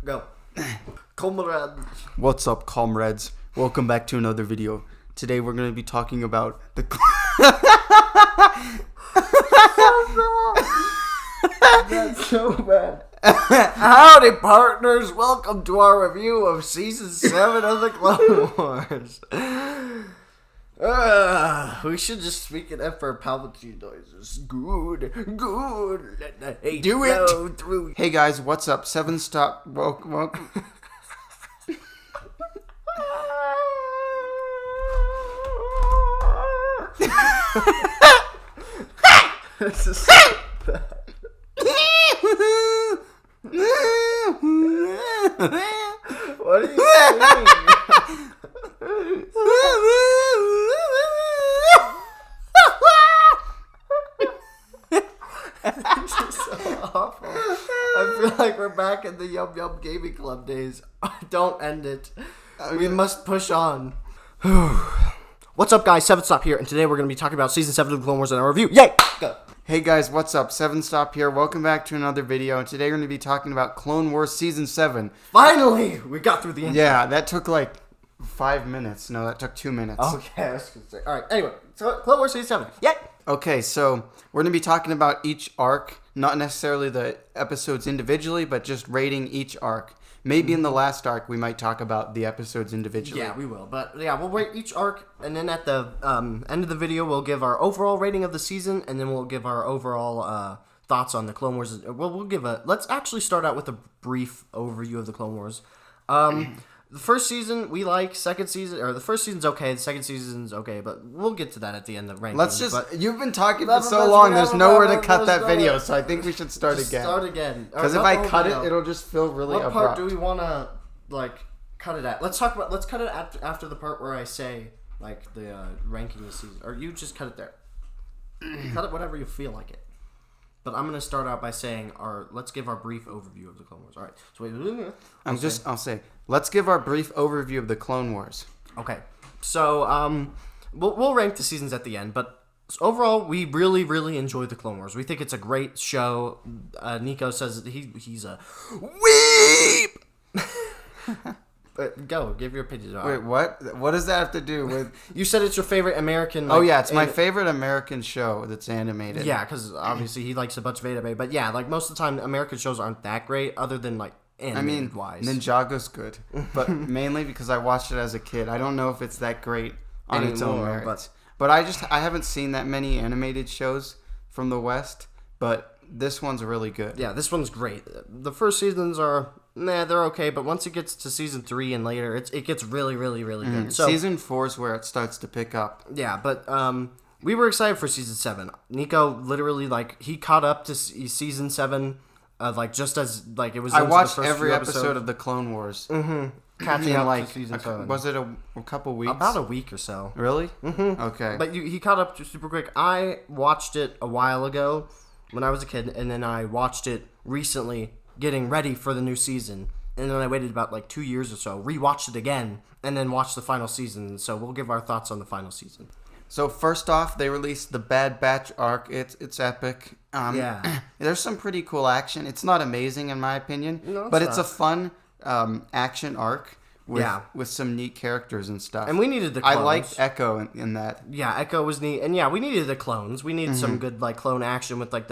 Go. Comrade. What's up, comrades? Welcome back to another video. Today we're going to be talking about the... That's so bad. Howdy, partners. Welcome to our review of Season 7 of the Clone Wars. We should just speak in for Palpatine noises. Good. Let the hate Do it. flow through. Hey guys, what's up? 7-stop... Welcome. This is so bad. What are you saying? This is so awful. I feel like we're back in the Yum Yum Gaming Club days. Don't end it. We must push on. What's up, guys? 7stop here, and today we're going to be talking about Season 7 of the Clone Wars in our review. Yay! Go. Hey guys, what's up? 7stop here. Welcome back to another video. And today we're going to be talking about Clone Wars Season 7. Finally! We got through the intro. Yeah, that took like 5 minutes. No, that took 2 minutes. Okay, I was going to say. Alright, anyway. So, Clone Wars Season 7. Yay! Okay, so we're going to be talking about each arc. Not necessarily the episodes individually, but just rating each arc. Maybe in the last arc, we might talk about the episodes individually. Yeah, we will. But yeah, we'll rate each arc, and then at the end of the video, we'll give our overall rating of the season, and then we'll give our overall thoughts on the Clone Wars. Well, we'll give a... Let's actually start out with a brief overview of the Clone Wars. The first season, we like. Second season... Or the first season's okay. The second season's okay. But we'll get to that at the end of the ranking. Let's just... You've been talking for so long, there's nowhere to cut that video, so I think we should start again. Start again. Because if I cut it, it'll just feel really abrupt. What part do we want to, like, cut it at? Let's cut it after the part where I say, like, the ranking of the season. Or you just cut it there. Cut it whatever you feel like it. But I'm going to start out by saying, let's give our brief overview of the Clone Wars. All right. So wait. I'll say, let's give our brief overview of the Clone Wars. Okay. So, we'll rank the seasons at the end, but overall, we really, really enjoy the Clone Wars. We think it's a great show. Nico says that he's a weep! But go, give your opinion on it. Wait, what? What does that have to do with... You said it's your favorite American... Like, it's my favorite American show that's animated. Yeah, because obviously he likes a bunch of anime. But yeah, like most of the time, American shows aren't that great, other than like animated-wise. Ninjago's good. But mainly because I watched it as a kid. I don't know if it's that great on its own merits. But I haven't seen that many animated shows from the West. But this one's really good. Yeah, this one's great. The first seasons are... they're okay, but once it gets to season 3 and later, it gets really, really, really good. So, season 4 is where it starts to pick up. Yeah, but we were excited for season 7. Nico literally, like, he caught up to season 7, like, just as, like, it was... I watched every episode of the Clone Wars. Catching up to season 7. Was it a couple weeks? About a week or so. Really? Mm-hmm. Okay. But he caught up super quick. I watched it a while ago when I was a kid, and then I watched it recently getting ready for the new season, and then I waited about like 2 years or so, rewatched it again, and then watched the final season. So we'll give our thoughts on the final season. So first off, they released the Bad Batch arc. It's epic. There's some pretty cool action. It's not amazing in my opinion, but it's a fun action arc with some neat characters and stuff. And we needed the clones. I liked Echo in that. Yeah, Echo was neat, and we needed the clones. We needed some good like clone action with like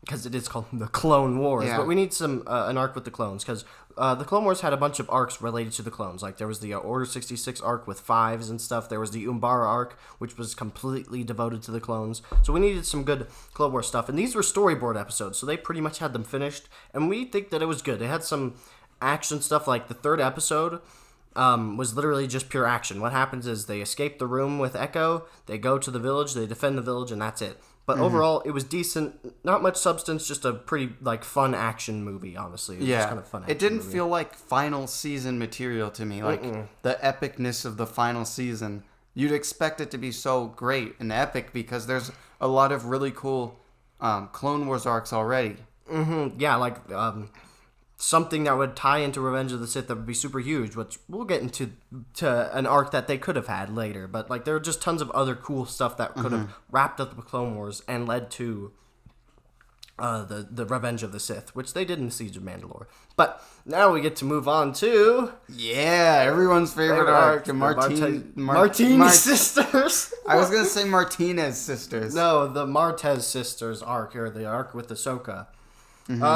because it is called the Clone Wars, but we need some an arc with the clones, because the Clone Wars had a bunch of arcs related to the clones. Like, there was the Order 66 arc with 5s and stuff. There was the Umbara arc, which was completely devoted to the clones. So we needed some good Clone Wars stuff. And these were storyboard episodes, so they pretty much had them finished. And we think that it was good. It had some action stuff, like the third episode was literally just pure action. What happens is they escape the room with Echo, they go to the village, they defend the village, and that's it. But overall, it was decent. Not much substance, just a pretty like fun action movie, honestly. It was just kind of fun. It didn't feel like final season material to me. Like the epicness of the final season. You'd expect it to be so great and epic because there's a lot of really cool Clone Wars arcs already. Yeah, like something that would tie into Revenge of the Sith that would be super huge, which we'll get into an arc that they could have had later. But like there are just tons of other cool stuff that could have wrapped up the Clone Wars and led to the Revenge of the Sith, which they did in Siege of Mandalore. But now we get to move on to everyone's favorite arc, the Martinez sisters. I was gonna say Martinez sisters. No, the Martez sisters arc, or the arc with Ahsoka.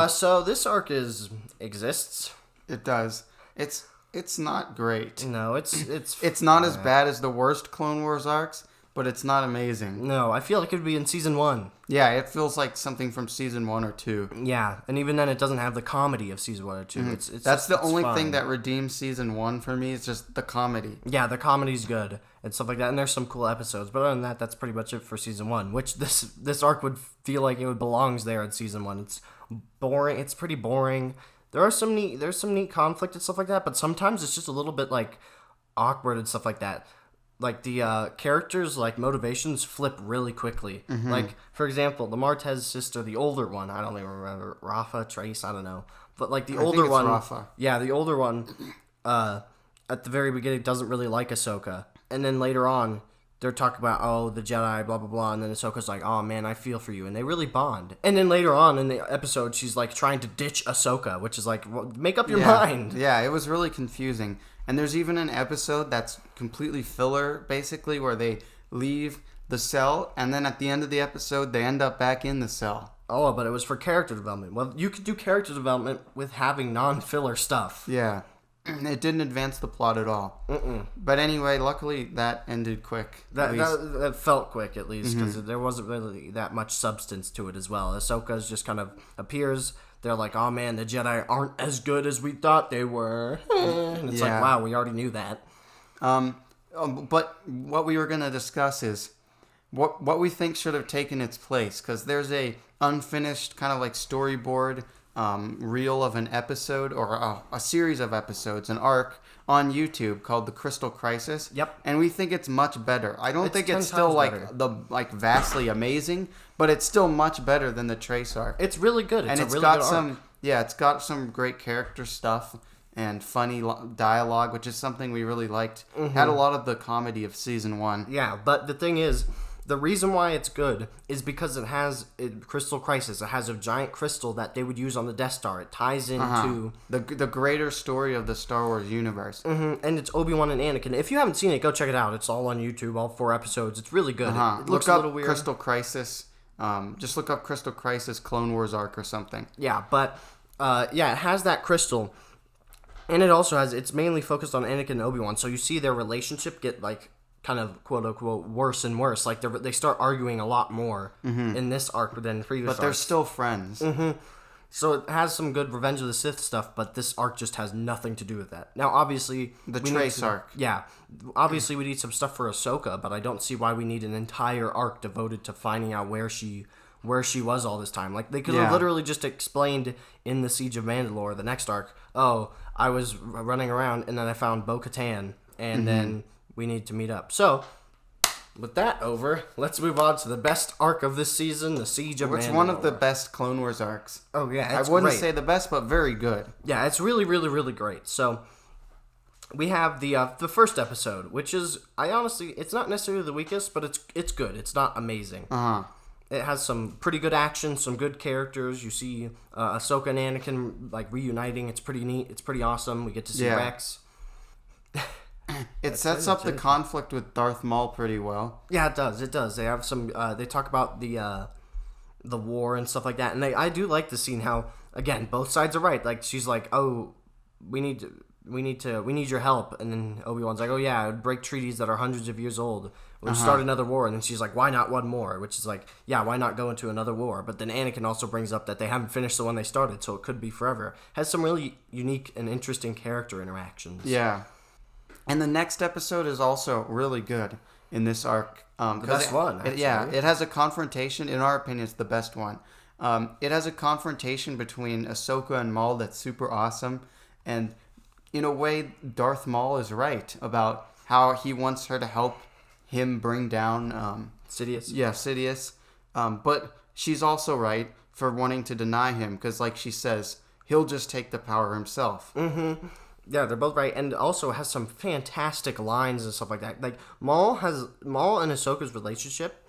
So this arc exists. It does. It's not great. No, it's not as bad as the worst Clone Wars arcs, but it's not amazing. No, I feel like it would be in season 1. Yeah, it feels like something from season 1 or 2. Yeah, and even then, it doesn't have the comedy of season 1 or 2. That's the only thing that redeems season 1 for me. Is just the comedy. Yeah, the comedy's good and stuff like that, and there's some cool episodes. But other than that, that's pretty much it for season 1. Which this arc would feel like it belongs there in season 1. It's boring. It's pretty boring. There's some neat conflict and stuff like that, but sometimes it's just a little bit like awkward and stuff like that. Like the characters' like motivations flip really quickly. Like for example, the Martez sister, the older one, I don't even remember, Rafa, Trace, I don't know, but like the older one, Rafa. Yeah, the older one, at the very beginning doesn't really like Ahsoka, and then later on they're talking about the Jedi, blah blah blah, and then Ahsoka's like, oh man, I feel for you, and they really bond. And then later on in the episode, she's like trying to ditch Ahsoka, which is like, well, make up your mind. Yeah, it was really confusing. And there's even an episode that's completely filler, basically, where they leave the cell, and then at the end of the episode, they end up back in the cell. Oh, but it was for character development. Well, you could do character development with having non-filler stuff. Yeah. It didn't advance the plot at all. But anyway, luckily, that ended quick. That felt quick, at least, because there wasn't really that much substance to it as well. Ahsoka's just kind of appears. They're like, oh man, the Jedi aren't as good as we thought they were. And it's like, wow, we already knew that. But what we were going to discuss is what we think should have taken its place. Because there's a unfinished kind of like storyboard reel of an episode or a series of episodes, an arc on YouTube called The Crystal Crisis. Yep. And we think it's much better. I don't think it's still like vastly amazing, but it's still much better than the Trace arc. It's really good. It's got some great character stuff and funny dialogue, which is something we really liked. Had a lot of the comedy of season 1. Yeah, but the thing is, the reason why it's good is because it has Crystal Crisis. It has a giant crystal that they would use on the Death Star. It ties into the greater story of the Star Wars universe. And it's Obi-Wan and Anakin. If you haven't seen it, go check it out. It's all on YouTube, all 4 episodes. It's really good. It looks a little weird. Crystal Crisis. Just look up Crystal Crisis Clone Wars arc or something. Yeah, but it has that crystal. And it also it's mainly focused on Anakin and Obi-Wan. So you see their relationship get like kind of quote unquote worse and worse. Like they start arguing a lot more in this arc than previous. But they're still friends. So it has some good Revenge of the Sith stuff, but this arc just has nothing to do with that. Now, obviously, the Trace arc. Yeah, obviously we need some stuff for Ahsoka, but I don't see why we need an entire arc devoted to finding out where she was all this time. Like they could have literally just explained in the Siege of Mandalore, the next arc. Oh, I was running around and then I found Bo-Katan, and then we need to meet up. So, with that over, let's move on to the best arc of this season, the Siege of Mandalore. It's one of the best Clone Wars arcs. Oh, yeah, it's I wouldn't great. say the best, but very good. Yeah, it's really, really, really great. So, we have the first episode, which is, it's not necessarily the weakest, but it's good. It's not amazing. It has some pretty good action, some good characters. You see Ahsoka and Anakin like reuniting. It's pretty neat. It's pretty awesome. We get to see Rex. It sets up the conflict with Darth Maul pretty well. Yeah, it does. It does. They have some. They talk about the war and stuff like that, and I do like the scene how again both sides are right. Like she's like, "Oh, we need your help," and then Obi-Wan's like, "Oh yeah, I would break treaties that are hundreds of years old. We'll start another war," and then she's like, "Why not one more?" Which is like, yeah, why not go into another war? But then Anakin also brings up that they haven't finished the one they started, so it could be forever. Has some really unique and interesting character interactions. Yeah. And the next episode is also really good in this arc. The best one, actually. It has a confrontation. In our opinion, it's the best one. It has a confrontation between Ahsoka and Maul that's super awesome. And in a way, Darth Maul is right about how he wants her to help him bring down Sidious. Yeah, Sidious. But she's also right for wanting to deny him because, like she says, he'll just take the power himself. Yeah, they're both right, and also has some fantastic lines and stuff like that. Like Maul and Ahsoka's relationship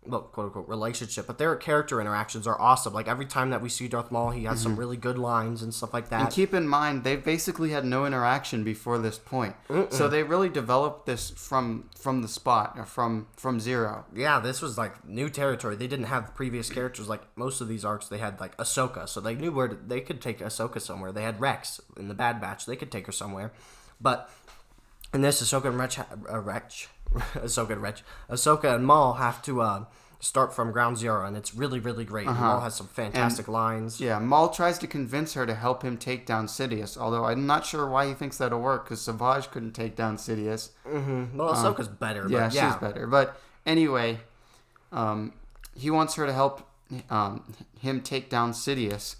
well, quote unquote relationship, but their character interactions are awesome. Like every time that we see Darth Maul, he has some really good lines and stuff like that. And keep in mind, they basically had no interaction before this point, so they really developed this from the spot, or from zero. Yeah, this was like new territory. They didn't have the previous characters like most of these arcs. They had like Ahsoka, so they knew where they could take Ahsoka somewhere. They had Rex in the Bad Batch; they could take her somewhere, but in this, Ahsoka and Maul have to start from ground zero, and it's really, really great. Maul has some fantastic lines. Yeah, Maul tries to convince her to help him take down Sidious, although I'm not sure why he thinks that'll work, because Savage couldn't take down Sidious. Well, Ahsoka's better. Yeah, she's better. But anyway, he wants her to help him take down Sidious,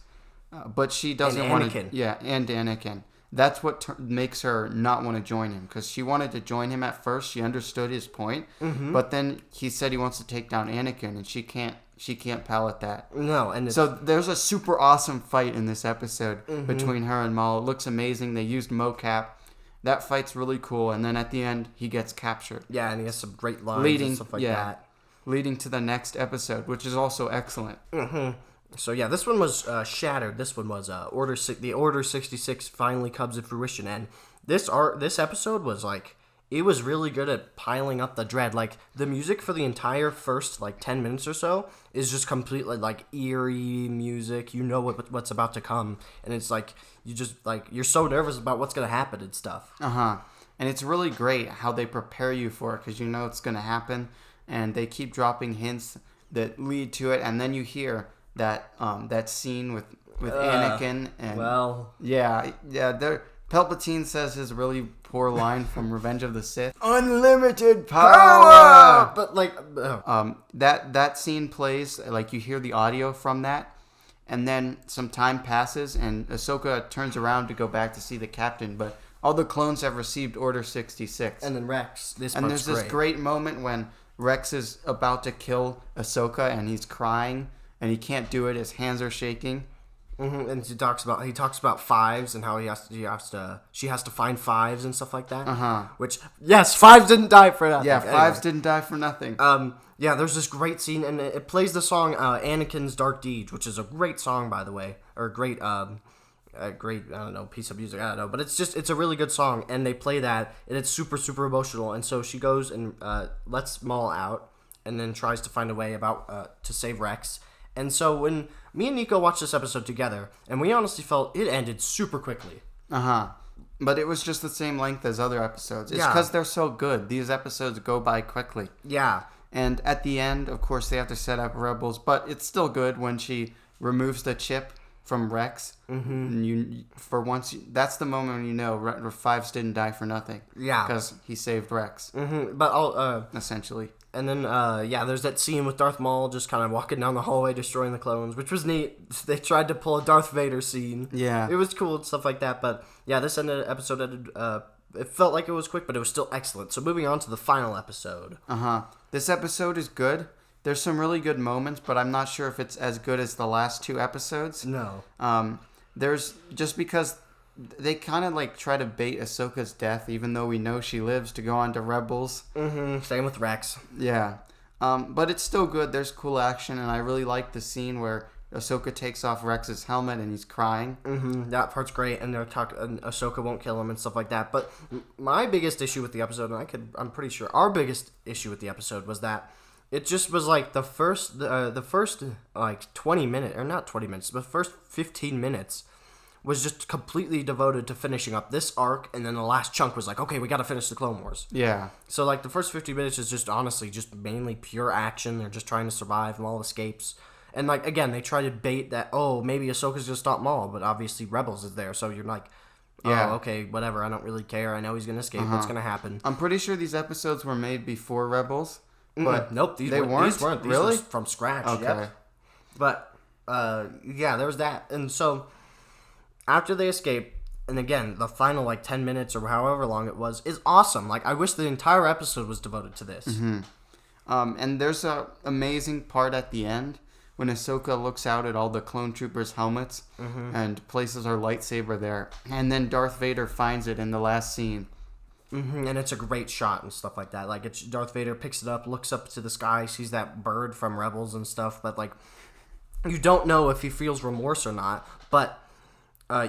but she doesn't want to. Yeah, and Anakin. That's what makes her not want to join him, because she wanted to join him at first. She understood his point, but then he said he wants to take down Anakin, and she can't palate that. No, and so there's a super awesome fight in this episode between her and Maul. It looks amazing. They used mocap. That fight's really cool, and then at the end he gets captured. Yeah, and he has some great lines and stuff like that. Leading to the next episode, which is also excellent. So yeah, this one was shattered. This one was the Order 66 finally comes to fruition, and this episode was like, it was really good at piling up the dread. Like the music for the entire first like 10 minutes or so is just completely like eerie music. You know what's about to come, and it's like you're so nervous about what's gonna happen and stuff. And it's really great how they prepare you for it, because you know it's gonna happen, and they keep dropping hints that lead to it, and then you hear that scene with Anakin and Palpatine says his really poor line from Revenge of the Sith, unlimited power. But like that scene plays, like you hear the audio from that, and then some time passes and Ahsoka turns around to go back to see the captain, but all the clones have received Order 66. And then Rex, there's this great moment when Rex is about to kill Ahsoka and he's crying. And he can't do it. His hands are shaking. And he talks about fives and how she has to find fives and stuff like that. Which, yes, fives didn't die for nothing. Yeah, fives didn't die for nothing. Yeah, there's this great scene, and it plays the song Anakin's Dark Deeds, which is a great song, by the way, or a great piece of music. I don't know, but it's a really good song, and they play that, and it's super, super emotional. And so she goes and lets Maul out, and then tries to find a way to save Rex. And so when me and Nico watched this episode together, and we honestly felt it ended super quickly. But it was just the same length as other episodes. It's because they're so good. These episodes go by quickly. Yeah. And at the end, of course, they have to set up Rebels, but it's still good when she removes the chip from Rex. And that's the moment when you know Fives didn't die for nothing. Yeah. Because he saved Rex. But essentially. And then, there's that scene with Darth Maul just kind of walking down the hallway destroying the clones, which was neat. They tried to pull a Darth Vader scene. Yeah. It was cool and stuff like that. But, yeah, this episode ended, it felt like it was quick, but it was still excellent. So moving on to the final episode. This episode is good. There's some really good moments, but I'm not sure if it's as good as the last two episodes. No. There's just because they kind of like try to bait Ahsoka's death, even though we know she lives, to go on to Rebels. Same with Rex. Yeah. But it's still good. There's cool action, and I really like the scene where Ahsoka takes off Rex's helmet and he's crying. That part's great, and Ahsoka won't kill him and stuff like that. But my biggest issue with the episode, and I'm pretty sure our biggest issue with the episode was that it just was like the first like 20 minutes, or not 20 minutes, but the first 15 minutes was just completely devoted to finishing up this arc, and then the last chunk was like, okay, we got to finish the Clone Wars. Yeah. So like the first 50 minutes is just honestly just mainly pure action. They're just trying to survive Maul escapes. And like again, they try to bait that, oh, maybe Ahsoka's gonna stop Maul, but obviously Rebels is there, so you're like, okay, whatever, I don't really care. I know he's gonna escape. What's gonna happen? I'm pretty sure these episodes were made before Rebels. But nope, these weren't. These really were from scratch. Okay. Yep. But there was that, and so after they escape, and again, the final like 10 minutes or however long it was is awesome. Like I wish the entire episode was devoted to this. And there's a amazing part at the end when Ahsoka looks out at all the clone troopers' helmets and places her lightsaber there, and then Darth Vader finds it in the last scene. And it's a great shot and stuff like that. Like, it's Darth Vader picks it up, looks up to the sky, sees that bird from Rebels and stuff, but, like, you don't know if he feels remorse or not, but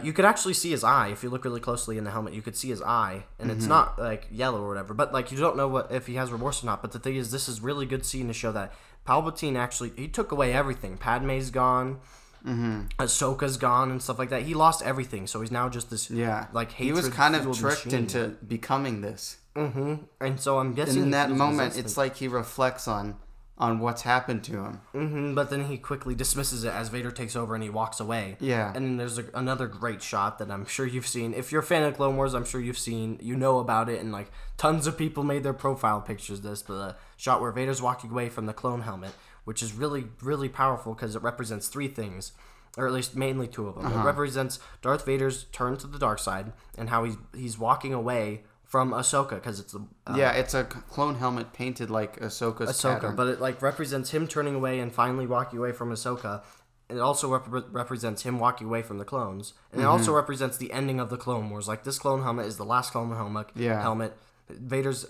you could actually see his eye. If you look really closely in the helmet, you could see his eye, and it's not, like, yellow or whatever, but, like, you don't know if he has remorse or not. But the thing is, this is really good scene to show that Palpatine actually, he took away everything. Padme's gone, Ahsoka's gone and stuff like that. He lost everything, so he's now just this like hatred. He was kind of tricked machine. Into becoming this. And so I'm guessing in that moment, it's like he reflects on what's happened to him. But then he quickly dismisses it as Vader takes over and he walks away. Yeah. And then there's another great shot that I'm sure you've seen. If you're a fan of Clone Wars, I'm sure you've seen, you know about it, and like tons of people made their profile pictures this. But the shot where Vader's walking away from the clone helmet, which is really, really powerful because it represents three things, or at least mainly two of them. It represents Darth Vader's turn to the dark side and how he's walking away from Ahsoka, because it's it's a clone helmet painted like Ahsoka's pattern. But it like represents him turning away and finally walking away from Ahsoka. And it also represents him walking away from the clones, and it also represents the ending of the Clone Wars. Like, this clone helmet is the last clone helmet. Vader's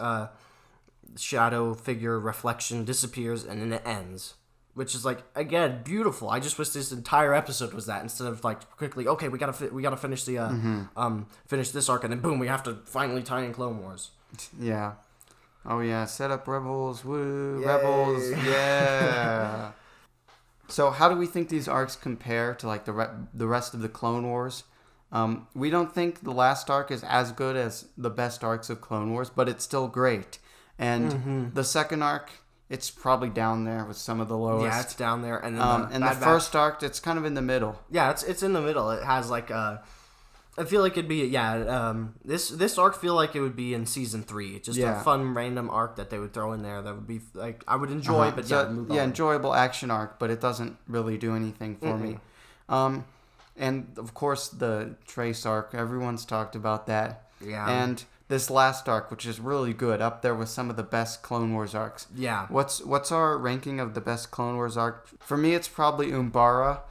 shadow figure reflection disappears, and then it ends. Which is, like, again, beautiful. I just wish this entire episode was that, instead of like quickly, okay, we gotta finish the finish this arc, and then boom, we have to finally tie in Clone Wars. Yeah. Oh yeah, set up Rebels, woo, Yay. Rebels, yeah. So how do we think these arcs compare to like the rest of the Clone Wars? We don't think the last arc is as good as the best arcs of Clone Wars, but it's still great. And the second arc, it's probably down there with some of the lowest. Yeah, it's down there. And then the first arc, it's kind of in the middle. Yeah, it's in the middle. It has like I feel like it'd be this arc feel like it would be in season 3. Just a fun random arc that they would throw in there that would be like I would enjoy, but move on. Enjoyable action arc, but it doesn't really do anything for me. And of course the Trace arc, everyone's talked about that. Yeah. And this last arc, which is really good, up there with some of the best Clone Wars arcs. Yeah. What's our ranking of the best Clone Wars arc? For me, it's probably Umbara.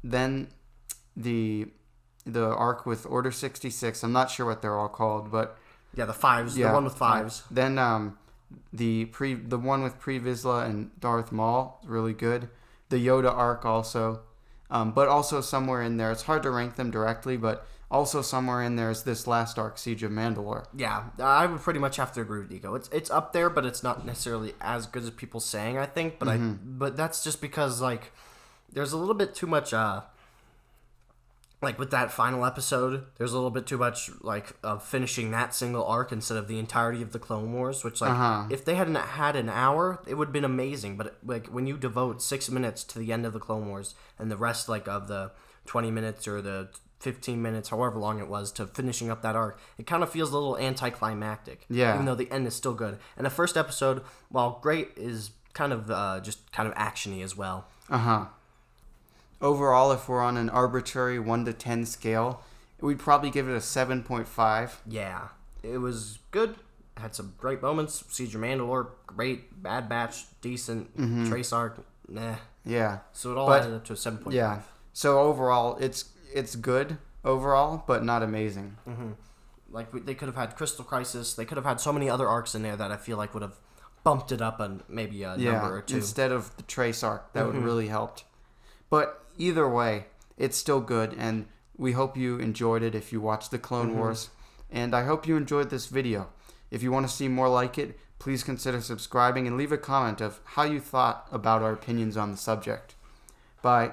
Then the arc with Order 66. I'm not sure what they're all called, but yeah, the fives. The one with fives. Then the one with Pre Vizsla and Darth Maul is really good. The Yoda arc also, but also somewhere in there, it's hard to rank them directly, but also somewhere in there is this last arc, Siege of Mandalore. Yeah, I would pretty much have to agree with Nico. It's up there, but it's not necessarily as good as people saying, I think. But but that's just because like there's a little bit too much like with that final episode, there's a little bit too much like of finishing that single arc instead of the entirety of the Clone Wars. Which like if they hadn't had an hour, it would have been amazing. But like when you devote 6 minutes to the end of the Clone Wars and the rest like of the 20 minutes or the 15 minutes, however long it was, to finishing up that arc, it kind of feels a little anticlimactic. Yeah. Even though the end is still good. And the first episode, while great, is kind of just kind of actiony as well. Overall, if we're on an arbitrary 1 to 10 scale, we'd probably give it a 7.5. Yeah. It was good. Had some great moments. Siege of Mandalore, great. Bad Batch, decent. Trace arc, nah. Yeah. So it all added up to a 7.5. Yeah. So overall, it's good overall, but not amazing. Like they could have had Crystal Crisis. They could have had so many other arcs in there that I feel like would have bumped it up on maybe a number or two. Instead of the Trace arc, that would really helped. But either way, it's still good, and we hope you enjoyed it if you watched the Clone Wars. And I hope you enjoyed this video. If you want to see more like it, please consider subscribing and leave a comment of how you thought about our opinions on the subject. Bye.